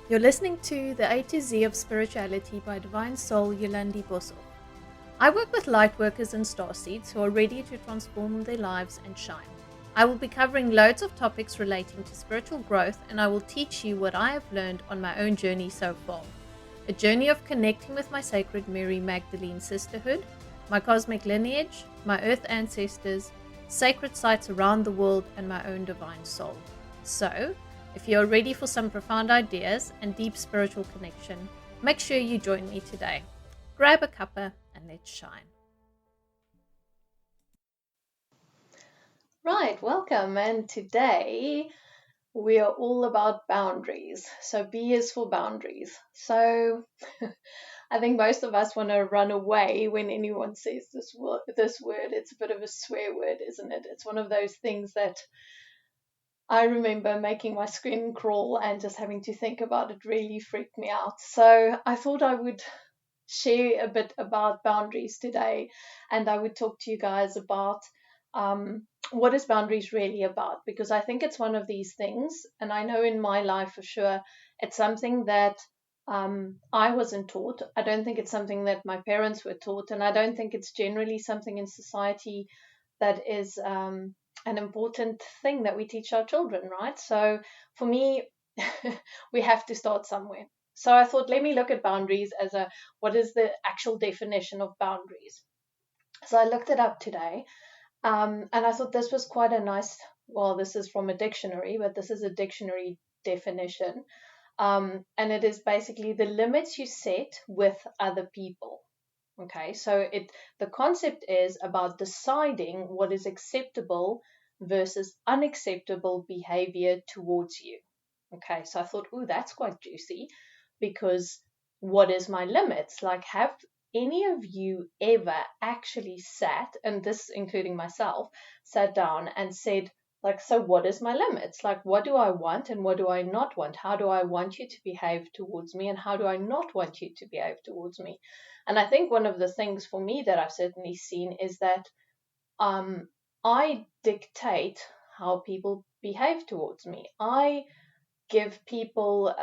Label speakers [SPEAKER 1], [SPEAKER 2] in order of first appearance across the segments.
[SPEAKER 1] You're listening to The A to Z of Spirituality by Divine Soul Yolandi Bossel. I work with light workers and starseeds who are ready to transform their lives and shine. I will be covering loads of topics relating to spiritual growth, and I will teach you what I have learned on my own journey so far. A journey of connecting with my sacred Mary Magdalene sisterhood, my cosmic lineage, my earth ancestors, sacred sites around the world, and my own divine soul. So, if you are ready for some profound ideas and deep spiritual connection, make sure you join me today. Grab a cuppa and let's shine. Right, welcome. And today we are all about boundaries. So B is for boundaries. So I think most of us want to run away when anyone says this word. It's a bit of a swear word, isn't it? It's one of those things that I remember making my skin crawl and just having to think about it really freaked me out. So I thought I would share a bit about boundaries today, and I would talk to you guys about what is boundaries really about, because I think it's one of these things, and I know in my life for sure it's something that I wasn't taught. I don't think it's something that my parents were taught, and I don't think it's generally something in society that is an important thing that we teach our children, right? So for me, we have to start somewhere. So I thought, let me look at boundaries as what is the actual definition of boundaries? So I looked it up today, and I thought this was quite a nice, well, this is from a dictionary, but this is a dictionary definition. And it is basically the limits you set with other people. Okay, so the concept is about deciding what is acceptable versus unacceptable behavior towards you. Okay, so I thought, oh, that's quite juicy, because what is my limits? Like, have any of you ever actually sat, and this including myself, sat down and said, like, so what is my limits? Like, what do I want and what do I not want? How do I want you to behave towards me and how do I not want you to behave towards me? And I think one of the things for me that I've certainly seen is that I dictate how people behave towards me. I give people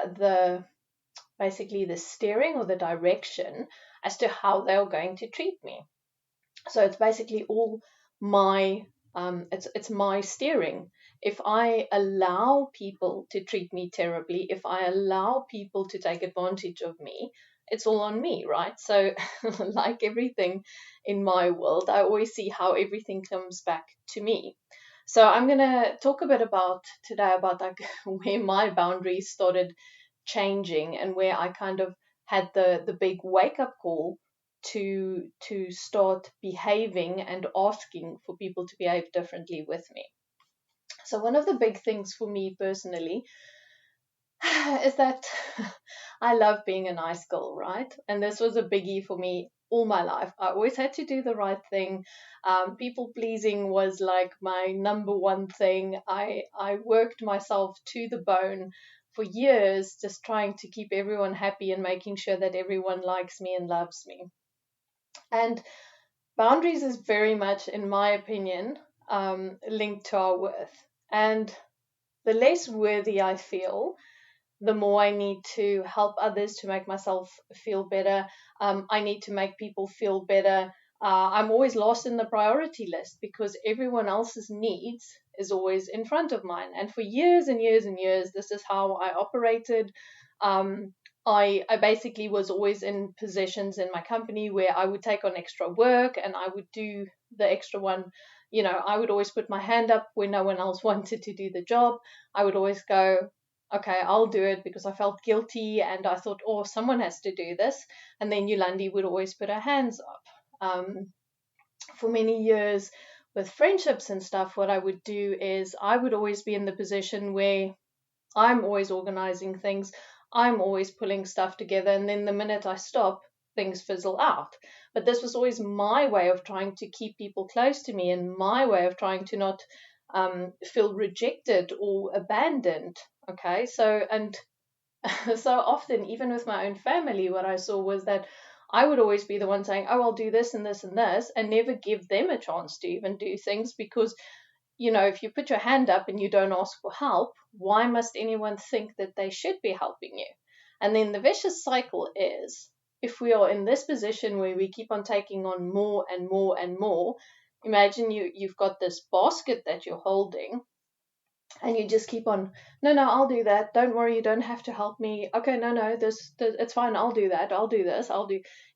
[SPEAKER 1] basically the steering or the direction as to how they're going to treat me. So it's basically all my it's my steering. If I allow people to treat me terribly, if I allow people to take advantage of me, it's all on me, right? So like everything in my world, I always see how everything comes back to me. So I'm going to talk a bit about today about like where my boundaries started changing and where I kind of had the big wake up call to start behaving and asking for people to behave differently with me. So one of the big things for me personally is that I love being a nice girl, right? And this was a biggie for me all my life. I always had to do the right thing. People pleasing was like my number one thing. I worked myself to the bone for years, just trying to keep everyone happy and making sure that everyone likes me and loves me. And boundaries is very much, in my opinion, linked to our worth. And the less worthy I feel, the more I need to help others to make myself feel better. I need to make people feel better. I'm always lost in the priority list because everyone else's needs is always in front of mine. And for years and years and years, this is how I operated. I basically was always in positions in my company where I would take on extra work and I would do the extra one. You know, I would always put my hand up when no one else wanted to do the job. I would always go, okay, I'll do it, because I felt guilty and I thought, oh, someone has to do this. And then Yolandi would always put her hands up. For many years with friendships and stuff, what I would do is I would always be in the position where I'm always organizing things. I'm always pulling stuff together. And then the minute I stop, things fizzle out. But this was always my way of trying to keep people close to me and my way of trying to not feel rejected or abandoned. Okay, so so often, even with my own family, what I saw was that I would always be the one saying, oh, I'll do this and this and this, and never give them a chance to even do things, because you know, if you put your hand up and you don't ask for help, why must anyone think that they should be helping you? And then the vicious cycle is, if we are in this position where we keep on taking on more and more and more, imagine you've got this basket that you're holding, and you just keep on, no, I'll do that, don't worry, you don't have to help me, okay, no, this it's fine, I'll do that, I'll do this,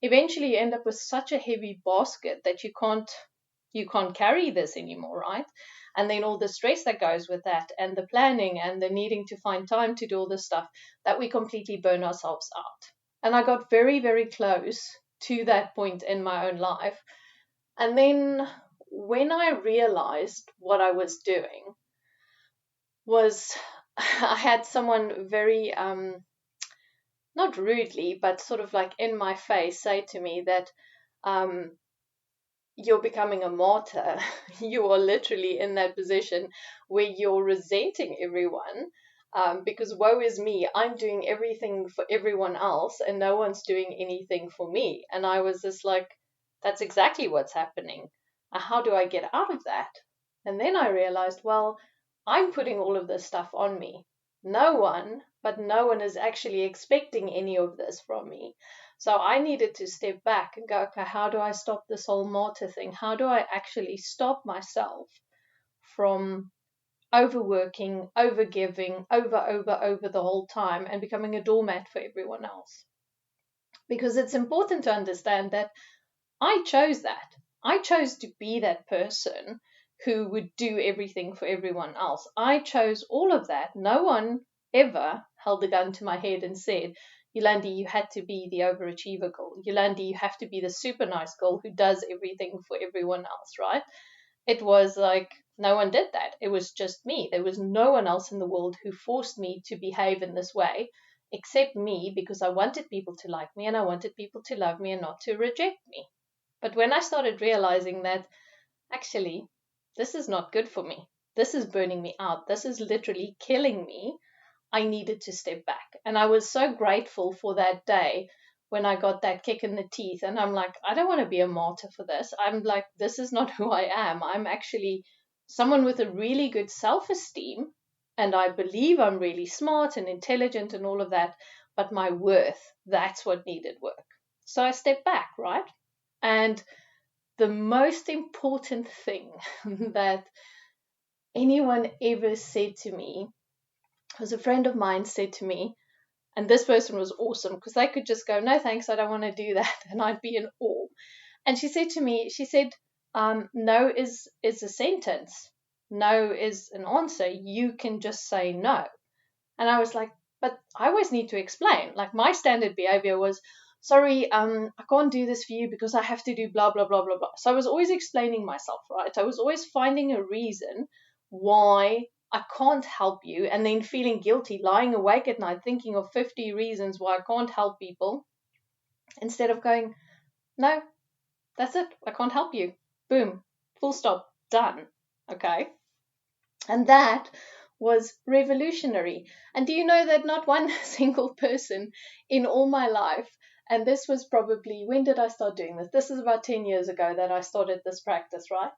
[SPEAKER 1] eventually you end up with such a heavy basket that you can't carry this anymore, right? And then all the stress that goes with that, and the planning, and the needing to find time to do all this stuff, that we completely burn ourselves out. And I got very, very close to that point in my own life. And then when I realized what I was doing was, I had someone very, not rudely, but sort of like in my face say to me that, you're becoming a martyr. You are literally in that position where you're resenting everyone, because woe is me, I'm doing everything for everyone else and no one's doing anything for me. And I was just like, that's exactly what's happening. How do I get out of that? And then I realized, well, I'm putting all of this stuff on me. No one is actually expecting any of this from me. So I needed to step back and go, okay, how do I stop this whole martyr thing? How do I actually stop myself from overworking, overgiving, over the whole time, and becoming a doormat for everyone else? Because it's important to understand that I chose that. I chose to be that person who would do everything for everyone else. I chose all of that. No one ever held a gun to my head and said, Yolandi, you had to be the overachiever girl. Yolandi, you have to be the super nice girl who does everything for everyone else, right? It was like, no one did that. It was just me. There was no one else in the world who forced me to behave in this way except me, because I wanted people to like me and I wanted people to love me and not to reject me. But when I started realizing that actually this is not good for me, this is burning me out, this is literally killing me, I needed to step back. And I was so grateful for that day when I got that kick in the teeth. And I'm like, I don't want to be a martyr for this. I'm like, this is not who I am. I'm actually someone with a really good self-esteem. And I believe I'm really smart and intelligent and all of that. But my worth, that's what needed work. So I stepped back, right? And the most important thing that anyone ever said to me was, a friend of mine said to me, and this person was awesome because they could just go, no thanks, I don't want to do that, and I'd be in awe. And she said to me, no is a sentence, no is an answer, you can just say no. And I was like, but I always need to explain. Like, my standard behavior was, sorry, I can't do this for you because I have to do blah, blah, blah, blah, blah. So I was always explaining myself, right? I was always finding a reason why I can't help you, and then feeling guilty, lying awake at night, thinking of 50 reasons why I can't help people, instead of going, no, that's it, I can't help you. Boom, full stop, done. Okay. And that was revolutionary. And do you know that not one single person in all my life, and this was probably, when did I start doing this? This is about 10 years ago that I started this practice, right?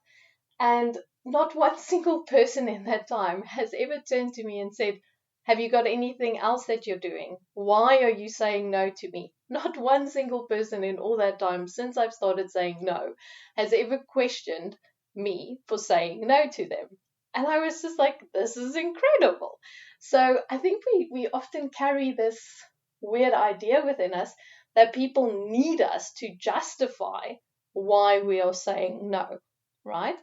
[SPEAKER 1] And not one single person in that time has ever turned to me and said, have you got anything else that you're doing? Why are you saying no to me? Not one single person in all that time since I've started saying no has ever questioned me for saying no to them. And I was just like, this is incredible. So I think we often carry this weird idea within us that people need us to justify why we are saying no, right?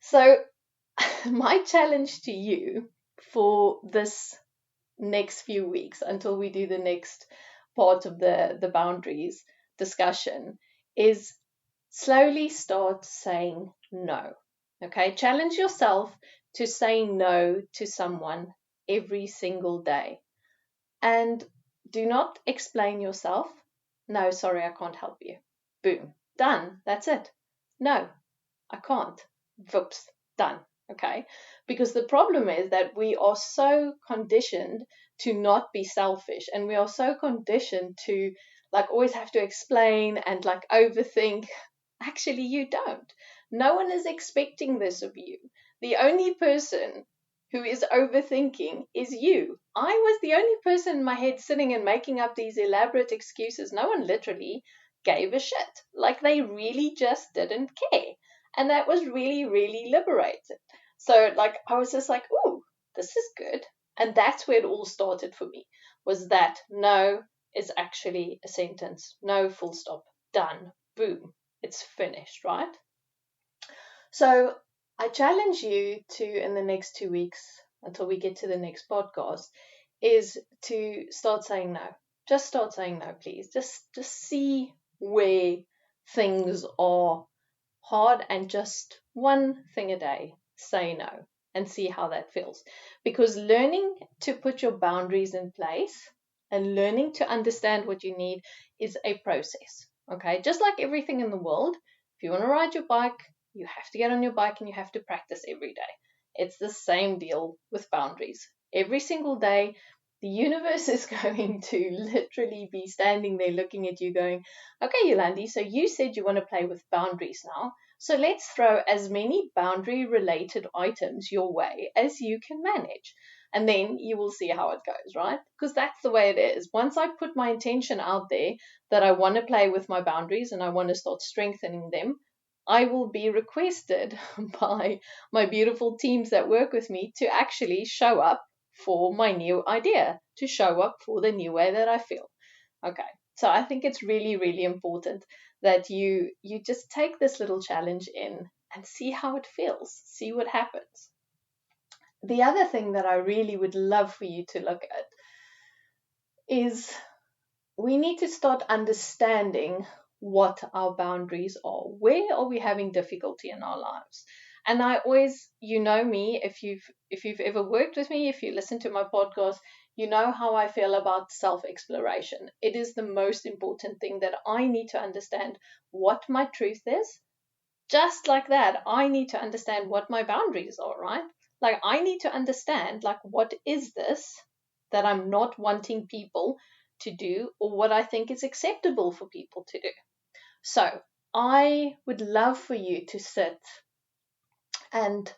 [SPEAKER 1] So my challenge to you for this next few weeks until we do the next part of the boundaries discussion is slowly start saying no. Okay, challenge yourself to say no to someone every single day. And do not explain yourself. No, sorry, I can't help you. Boom, done. That's it. No, I can't. Whoops, done. Okay, because the problem is that we are so conditioned to not be selfish, and we are so conditioned to like always have to explain and like overthink. Actually, you don't. No one is expecting this of you. The only person who is overthinking is you. I was the only person in my head sitting and making up these elaborate excuses. No one literally gave a shit. Like, they really just didn't care. And that was really, really liberating. So, like, I was just like, ooh, this is good. And that's where it all started for me, was that no is actually a sentence. No, full stop, done, boom, it's finished, right? So I challenge you to, in the next 2 weeks, until we get to the next podcast, is to start saying no. Just start saying no, please. Just see where things are hard, and just one thing a day, say no, and see how that feels. Because learning to put your boundaries in place and learning to understand what you need is a process. Okay, just like everything in the world, if you want to ride your bike, you have to get on your bike and you have to practice every day. It's the same deal with boundaries. Every single day, the universe is going to literally be standing there looking at you going, okay, Yolandi, so you said you want to play with boundaries now. So let's throw as many boundary related items your way as you can manage. And then you will see how it goes, right? Because that's the way it is. Once I put my intention out there that I want to play with my boundaries and I want to start strengthening them, I will be requested by my beautiful teams that work with me to actually show up for my new idea, to show up for the new way that I feel. Okay, so I think it's really, really important that you just take this little challenge in and see how it feels, see what happens. The other thing that I really would love for you to look at is we need to start understanding what our boundaries are. Where are we having difficulty in our lives? And I always, you know me, if you've ever worked with me, if you listen to my podcast, you know how I feel about self-exploration. It is the most important thing, that I need to understand what my truth is. Just like that, I need to understand what my boundaries are, right? Like, I need to understand, like, what is this that I'm not wanting people to do, or what I think is acceptable for people to do. So I would love for you to sit and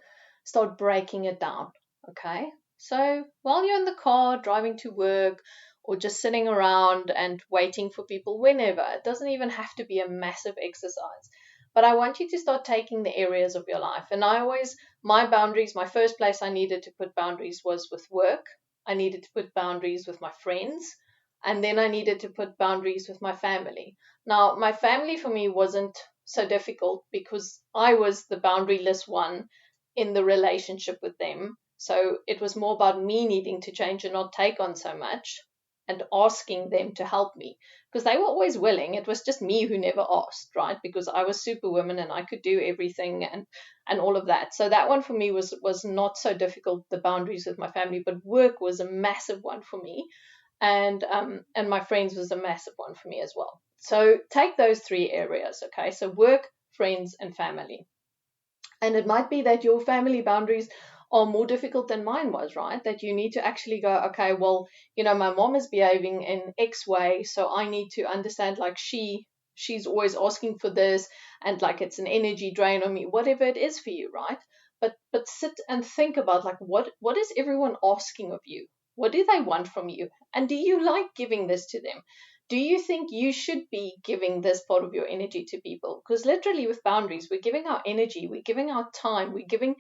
[SPEAKER 1] start breaking it down. Okay. So while you're in the car driving to work, or just sitting around and waiting for people, whenever, it doesn't even have to be a massive exercise. But I want you to start taking the areas of your life. And my boundaries, my first place I needed to put boundaries was with work. I needed to put boundaries with my friends. And then I needed to put boundaries with my family. Now, my family for me wasn't so difficult because I was the boundaryless one in the relationship with them. So it was more about me needing to change and not take on so much, and asking them to help me, because they were always willing. It was just me who never asked, right? Because I was superwoman and I could do everything and all of that. So that one for me was not so difficult, the boundaries with my family. But work was a massive one for me, and my friends was a massive one for me as well. So take those three areas, okay? So work, friends, and family. And it might be that your family boundaries are more difficult than mine was, right? That you need to actually go, okay, well, my mom is behaving in X way, so I need to understand, like, she's always asking for this, and like it's an energy drain on me, whatever it is for you, right? But sit and think about, like, what is everyone asking of you? What do they want from you? And do you like giving this to them? Do you think you should be giving this part of your energy to people? Because literally with boundaries, we're giving our energy, we're giving our time, we're giving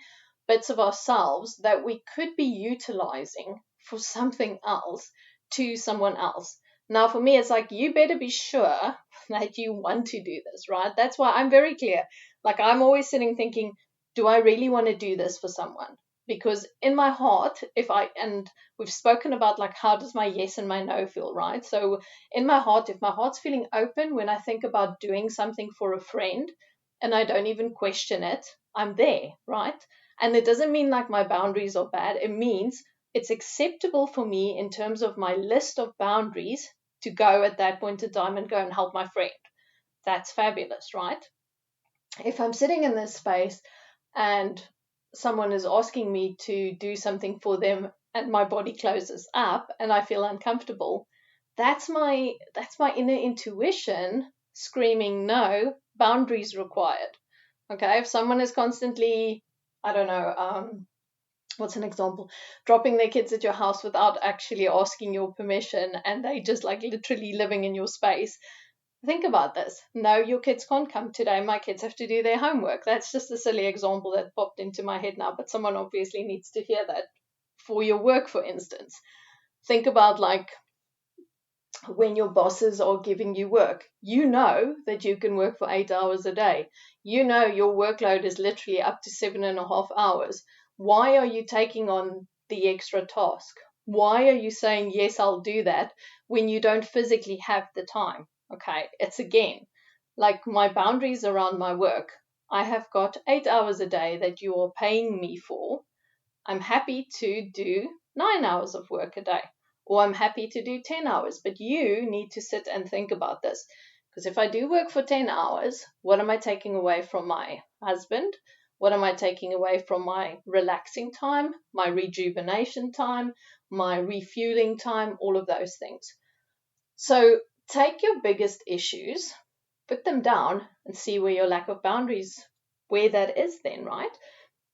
[SPEAKER 1] bits of ourselves that we could be utilizing for something else to someone else. Now, for me, it's like, you better be sure that you want to do this, right? That's why I'm very clear. Like, I'm always sitting thinking, do I really want to do this for someone? Because in my heart, and we've spoken about, like, how does my yes and my no feel, right? So in my heart, if my heart's feeling open when I think about doing something for a friend and I don't even question it, I'm there, right? And it doesn't mean like my boundaries are bad. It means it's acceptable for me in terms of my list of boundaries to go at that point in time and go and help my friend. That's fabulous, right? If I'm sitting in this space and someone is asking me to do something for them and my body closes up and I feel uncomfortable, that's my inner intuition screaming, no, boundaries required. Okay, if someone is constantly, I don't know, what's an example? Dropping their kids at your house without actually asking your permission, and they just like literally living in your space. Think about this. No, your kids can't come today. My kids have to do their homework. That's just a silly example that popped into my head now, but someone obviously needs to hear that for your work, for instance. Think about like when your bosses are giving you work. You know that you can work for 8 hours a day. You know your workload is literally up to 7.5 hours. Why are you taking on the extra task? Why are you saying, yes, I'll do that when you don't physically have the time? Okay, it's again like my boundaries around my work. I have got 8 hours a day that you are paying me for. I'm happy to do 9 hours of work a day, or I'm happy to do 10 hours. But you need to sit and think about this. Because if I do work for 10 hours, what am I taking away from my husband? What am I taking away from my relaxing time, my rejuvenation time, my refueling time, all of those things? So take your biggest issues, put them down, and see where your lack of boundaries, where that is then, right?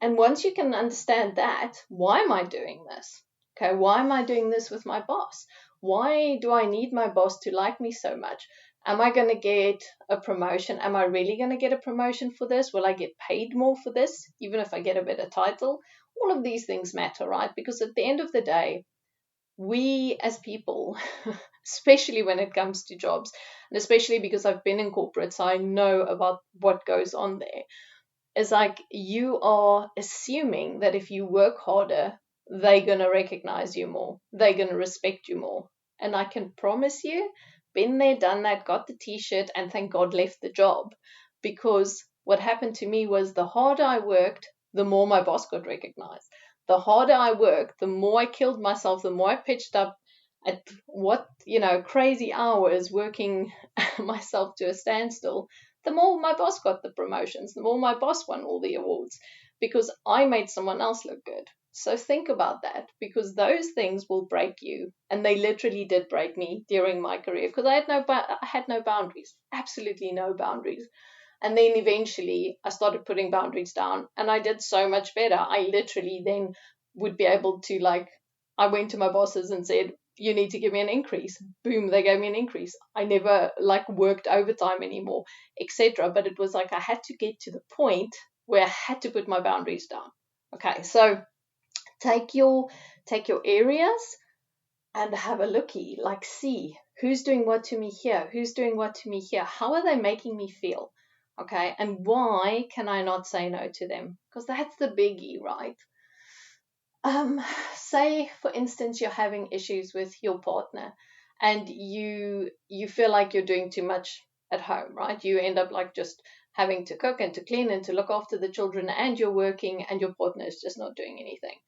[SPEAKER 1] And once you can understand that, why am I doing this? Okay, why am I doing this with my boss? Why do I need my boss to like me so much? Am I going to get a promotion? Am I really going to get a promotion for this? Will I get paid more for this, even if I get a better title? All of these things matter, right? Because at the end of the day, we as people, especially when it comes to jobs, and especially because I've been in corporate, so I know about what goes on there, is like you are assuming that if you work harder, they're going to recognize you more. They're going to respect you more. And I can promise you, been there, done that, got the t-shirt, and thank God left the job. Because what happened to me was the harder I worked, the more my boss got recognized. The harder I worked, the more I killed myself, the more I pitched up at crazy hours working myself to a standstill, the more my boss got the promotions, the more my boss won all the awards, because I made someone else look good. So think about that, because those things will break you, and they literally did break me during my career, because I had no boundaries, absolutely no boundaries. And then eventually I started putting boundaries down, and I did so much better. I literally then would be able to, like, I went to my bosses and said, you need to give me an increase. Boom, they gave me an increase. I never like worked overtime anymore, etc. But it was like I had to get to the point where I had to put my boundaries down. Okay, so take your areas and have a looky, like see who's doing what to me here, who's doing what to me here, how are they making me feel? Okay, and why can I not say no to them? Because that's the biggie, right? Say for instance you're having issues with your partner, and you feel like you're doing too much at home, right? You end up like just having to cook and to clean and to look after the children, and you're working, and your partner is just not doing anything.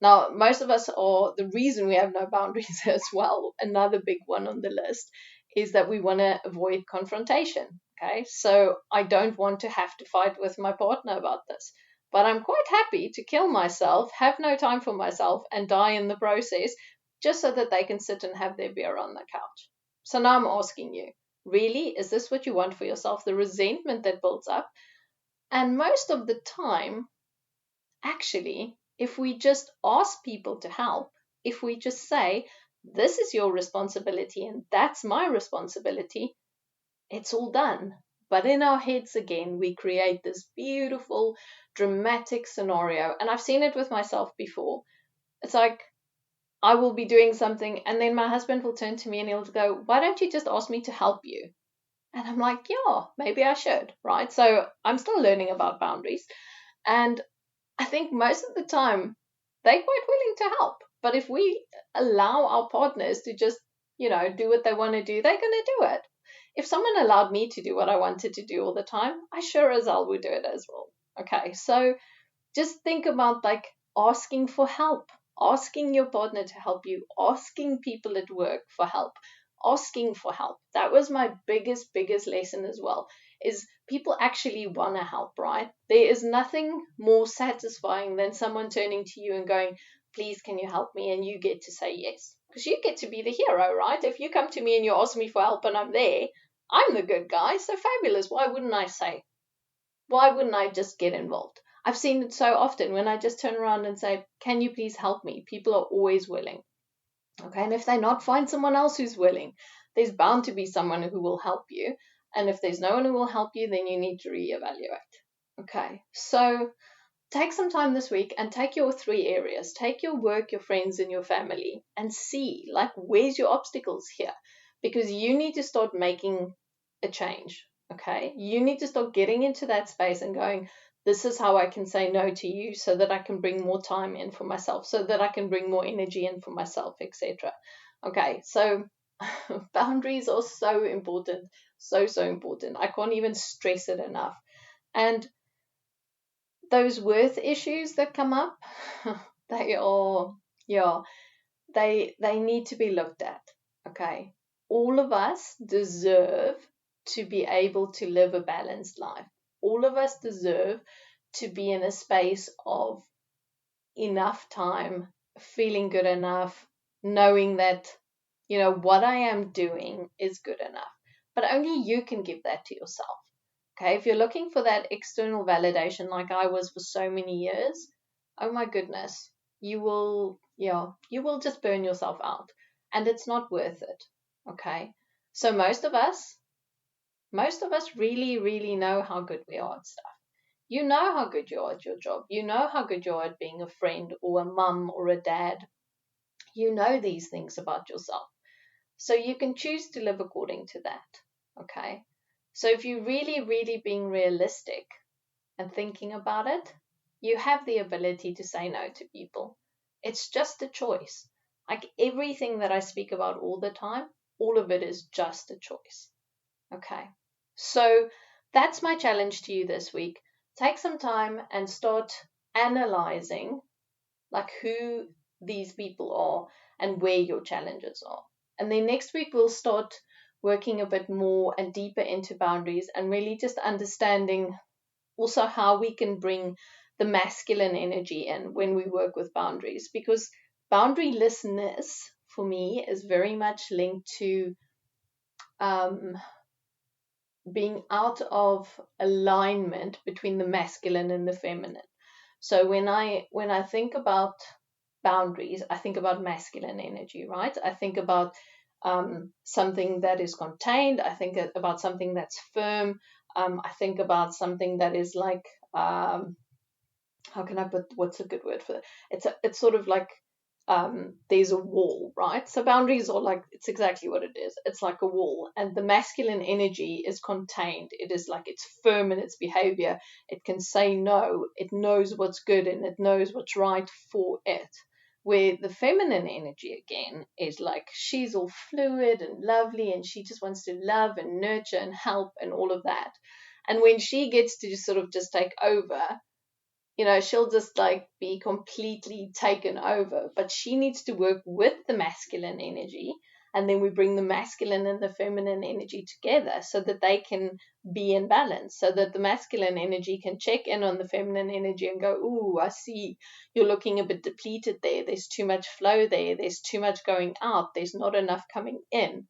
[SPEAKER 1] Now, most of us are, the reason we have no boundaries as well, another big one on the list, is that we want to avoid confrontation. Okay, so I don't want to have to fight with my partner about this, but I'm quite happy to kill myself, have no time for myself, and die in the process, just so that they can sit and have their beer on the couch. So now I'm asking you, really, is this what you want for yourself? The resentment that builds up. And most of the time, actually, if we just ask people to help, if we just say, this is your responsibility and that's my responsibility, it's all done. But in our heads, again, we create this beautiful, dramatic scenario. And I've seen it with myself before. It's like I will be doing something, and then my husband will turn to me and he'll go, why don't you just ask me to help you? And I'm like, yeah, maybe I should, right? So I'm still learning about boundaries. And I think most of the time they're quite willing to help. But if we allow our partners to just, do what they want to do, they're going to do it. If someone allowed me to do what I wanted to do all the time, I sure as hell would do it as well. Okay, so just think about like asking for help, asking your partner to help you, asking people at work for help, asking for help. That was my biggest lesson as well, is people actually want to help, right? There is nothing more satisfying than someone turning to you and going, please, can you help me? And you get to say yes, because you get to be the hero, right? If you come to me and you ask me for help and I'm there, I'm the good guy. So fabulous. Why wouldn't I say? Why wouldn't I just get involved? I've seen it so often when I just turn around and say, can you please help me? People are always willing. Okay, and if they're not, find someone else who's willing. There's bound to be someone who will help you. And if there's no one who will help you, then you need to reevaluate. Okay, so take some time this week and take your 3 areas. Take your work, your friends, and your family, and see, like, where's your obstacles here? Because you need to start making a change. Okay, you need to start getting into that space and going, this is how I can say no to you so that I can bring more time in for myself, so that I can bring more energy in for myself, etc. Okay, so boundaries are so important, so important. I can't even stress it enough. And those worth issues that come up, they are, yeah, they need to be looked at. Okay, all of us deserve to be able to live a balanced life. All of us deserve to be in a space of enough time, feeling good enough, knowing that, what I am doing is good enough. But only you can give that to yourself. Okay, if you're looking for that external validation like I was for so many years, oh my goodness, you will just burn yourself out, and it's not worth it. Okay, so most of us really, really know how good we are at stuff. You know how good you are at your job. You know how good you are at being a friend or a mum or a dad. You know these things about yourself. So you can choose to live according to that. Okay. So if you're really, really being realistic and thinking about it, you have the ability to say no to people. It's just a choice. Like everything that I speak about all the time, all of it is just a choice. Okay. So that's my challenge to you this week. Take some time and start analyzing like who these people are and where your challenges are. And then next week we'll start working a bit more and deeper into boundaries and really just understanding also how we can bring the masculine energy in when we work with boundaries, because boundarylessness for me is very much linked to being out of alignment between the masculine and the feminine. So when I think about boundaries, I think about masculine energy, right? I think about something that is contained. I think about something that's firm. I think about something that is like, how can I put, what's a good word for it? It's sort of like, there's a wall, right? So boundaries are like, it's exactly what it is. It's like a wall, and the masculine energy is contained. It is like, it's firm in its behavior. It can say no. It knows what's good and it knows what's right for it. Where the feminine energy again is like, she's all fluid and lovely and she just wants to love and nurture and help and all of that. And when she gets to just sort of just take over, she'll just like be completely taken over. But she needs to work with the masculine energy, and then we bring the masculine and the feminine energy together so that they can be in balance, so that the masculine energy can check in on the feminine energy and go, ooh, I see you're looking a bit depleted there. There's too much flow there. There's too much going out. There's not enough coming in.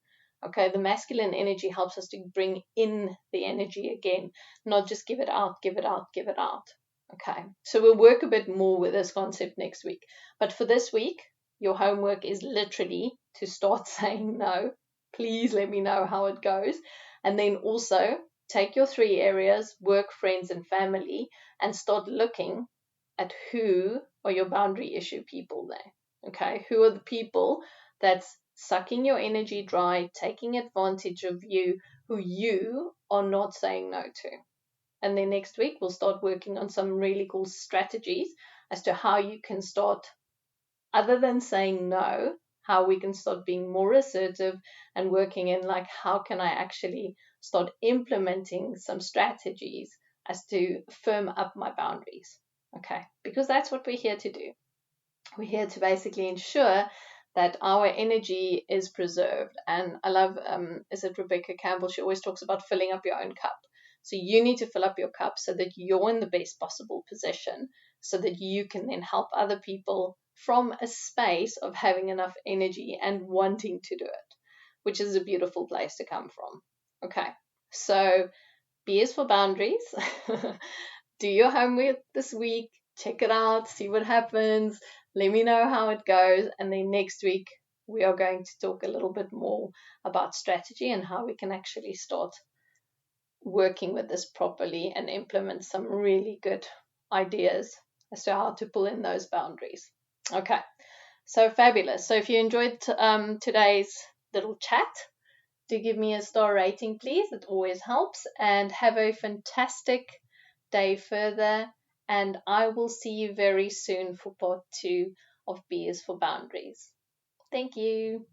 [SPEAKER 1] Okay, the masculine energy helps us to bring in the energy again, not just give it out, give it out, give it out. Okay, so we'll work a bit more with this concept next week. But for this week, your homework is literally to start saying no. Please let me know how it goes. And then also take your 3 areas, work, friends, and family, and start looking at who are your boundary issue people there. Okay, who are the people that's sucking your energy dry, taking advantage of you, who you are not saying no to. And then next week, we'll start working on some really cool strategies as to how you can start, other than saying no, how we can start being more assertive and working in like, how can I actually start implementing some strategies as to firm up my boundaries. Okay, because that's what we're here to do. We're here to basically ensure that our energy is preserved. And I love, is it Rebecca Campbell? She always talks about filling up your own cup. So you need to fill up your cup so that you're in the best possible position, so that you can then help other people from a space of having enough energy and wanting to do it, which is a beautiful place to come from. Okay, so B is for boundaries. do your homework this week, check it out, see what happens, let me know how it goes, and then next week we are going to talk a little bit more about strategy and how we can actually start working with this properly and implement some really good ideas as to how to pull in those boundaries. Okay, so fabulous. So if you enjoyed today's little chat, do give me a star rating, please. It always helps. And have a fantastic day further. And I will see you very soon for part 2 of B is for Boundaries. Thank you.